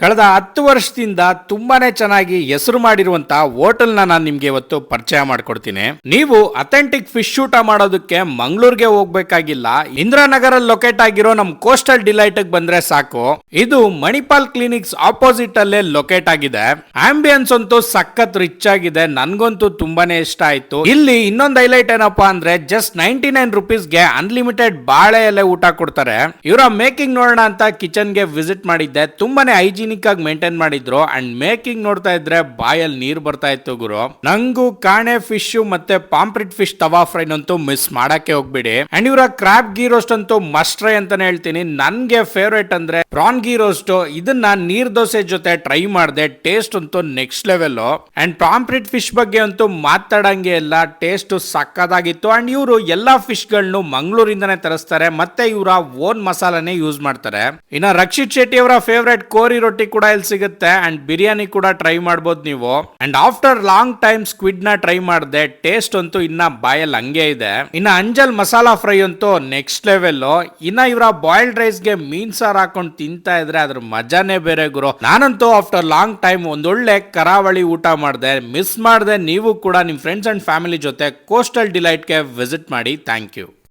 ಕಳೆದ 10 ವರ್ಷದಿಂದ ತುಂಬಾನೇ ಚೆನ್ನಾಗಿ ಹೆಸರು ಮಾಡಿರುವಂತಹ ಹೋಟೆಲ್ನ ನಾನು ನಿಮ್ಗೆ ಇವತ್ತು ಪರಿಚಯ ಮಾಡ್ಕೊಡ್ತೀನಿ. ನೀವು ಅಥೆಂಟಿಕ್ ಫಿಶ್ ಊಟ ಮಾಡೋದಕ್ಕೆ ಮಂಗಳೂರಿಗೆ ಹೋಗ್ಬೇಕಾಗಿಲ್ಲ. ಇಂದ್ರಾನಗರಲ್ಲಿ ಲೊಕೇಟ್ ಆಗಿರೋ ನಮ್ ಕೋಸ್ಟಲ್ ಡಿಲೈಟ್ ಬಂದ್ರೆ ಸಾಕು. ಇದು ಮಣಿಪಾಲ್ ಕ್ಲಿನಿಕ್ಸ್ ಆಪೋಸಿಟ್ ಅಲ್ಲೇ ಲೊಕೇಟ್ ಆಗಿದೆ. ಆಂಬಿಯನ್ಸ್ ಅಂತೂ ಸಖತ್ ರಿಚ್ ಆಗಿದೆ, ನನ್ಗಂತೂ ತುಂಬಾನೇ ಇಷ್ಟ ಆಯ್ತು. ಇಲ್ಲಿ ಇನ್ನೊಂದು ಹೈಲೈಟ್ ಏನಪ್ಪಾ ಅಂದ್ರೆ ಜಸ್ಟ್ 99 ರುಪೀಸ್ಗೆ ಅನ್ಲಿಮಿಟೆಡ್ ಬಾಳೆ ಎಲೆ ಊಟ ಕೊಡ್ತಾರೆ. ಇವರ ಮೇಕಿಂಗ್ ನೋಡೋಣ ಅಂತ ಕಿಚನ್ ಗೆ ವಿಸಿಟ್ ಮಾಡಿದ್ದೆ. ತುಂಬಾನೇ ಹೈಜೀನಿಕ್ ಆಗಿ ಮೇಂಟೈನ್ ಮಾಡಿದ್ರು ಅಂಡ್ ಮೇಕಿಂಗ್ ನೋಡ್ತಾ ಇದ್ರೆ ಬಾಯಲ್ಲಿ ನೀರ್ ಬರ್ತಾ ಇತ್ತು ಗುರು. ನಂಗೂ ಕಾಣೆ ಫಿಶ್ ಮತ್ತೆ ಪಾಂಪ್ರಿಟ್ ಫಿಶ್ ತವಾ ಫ್ರೈ ಅಂತೂ ಮಿಸ್ ಮಾಡಕ್ಕೆ ಹೋಗ್ಬಿಡಿ. ಅಂಡ್ ಇವರ ಕ್ರಾಬ್ ಗೀ ರೋಸ್ಟ್ ಅಂತೂ ಮಸ್ಟ್ ಟ್ರೈ ಅಂತಾನೆ ಹೇಳ್ತೀನಿ. ನನ್ಗೆ ಫೇವರೇಟ್ ಅಂದ್ರೆ ಪ್ರಾನ್ ಗೀ ರೋಸ್ಟ್. ಇದನ್ನ ನೀರ್ ದೋಸೆ ಜೊತೆ ಟ್ರೈ ಮಾಡಿದೆ, ಟೇಸ್ಟ್ ಅಂತೂ ನೆಕ್ಸ್ಟ್ ಲೆವೆಲ್. ಅಂಡ್ ಪಾಂಪ್ರಿಟ್ ಫಿಶ್ ಬಗ್ಗೆ ಅಂತೂ ಮಾತಾಡಂಗೆ ಇಲ್ಲ, ಟೇಸ್ಟ್ ಸಕ್ಕದಾಗಿತ್ತು. ಅಂಡ್ ಇವರು ಎಲ್ಲಾ ಫಿಶ್ ಗಳನ್ನು ಮಂಗಳೂರಿಂದನೇ ತರಿಸ್ತಾರೆ ಮತ್ತೆ ಇವರ ಓನ್ ಮಸಾಲಾನೇ ಯೂಸ್ ಮಾಡ್ತಾರೆ. ಇನ್ನ ರಕ್ಷಿತ್ ಶೆಟ್ಟಿ ಅವರ ಫೇವರೇಟ್ ಕೋರಿ ರೊಟ್ಟಿ ಕೂಡ ಇಲ್ಲಿ ಸಿಗುತ್ತೆ ಅಂಡ್ ಬಿರಿಯಾನಿ ಕೂಡ ಟ್ರೈ ಮಾಡಬಹುದು ನೀವು. And after long time squid ನ ಟ್ರೈ ಮಾಡಿದೆ, ಟೇಸ್ಟ್ ಅಂತೂ ಇನ್ನ ಬಾಯಲ್ಲಿ ಹಂಗೆ ಇದೆ. ಇನ್ನ ಅಂಜಲ್ ಮಸಾಲಾ ಫ್ರೈ ಅಂತೂ ನೆಕ್ಸ್ಟ್ ಲೆವೆಲ್. ಇನ್ನ ಇವರ ಬಾಯ್ಲ್ಡ್ ರೈಸ್ ಗೆ ಮೀನ್ ಸಾರ್ ಹಾಕೊಂಡು ತಿಂತಾ ಇದ್ರೆ ಅದ್ರ ಮಜಾನೇ ಬೇರೆ ಗುರು. ನಾನಂತೂ ಆಫ್ಟರ್ ಲಾಂಗ್ ಟೈಮ್ ಒಂದೊಳ್ಳೆ ಕರಾವಳಿ ಊಟ ಮಾಡಿದೆ, ಮಿಸ್ ಮಾಡಿದೆ. ನೀವು ಕೂಡ ನಿಮ್ ಫ್ರೆಂಡ್ಸ್ ಅಂಡ್ ಫ್ಯಾಮಿಲಿ ಜೊತೆ ಕೋಸ್ಟಲ್ ಡಿಲೈಟ್ ಗೆ ವಿಸಿಟ್ ಮಾಡಿ. Thank you.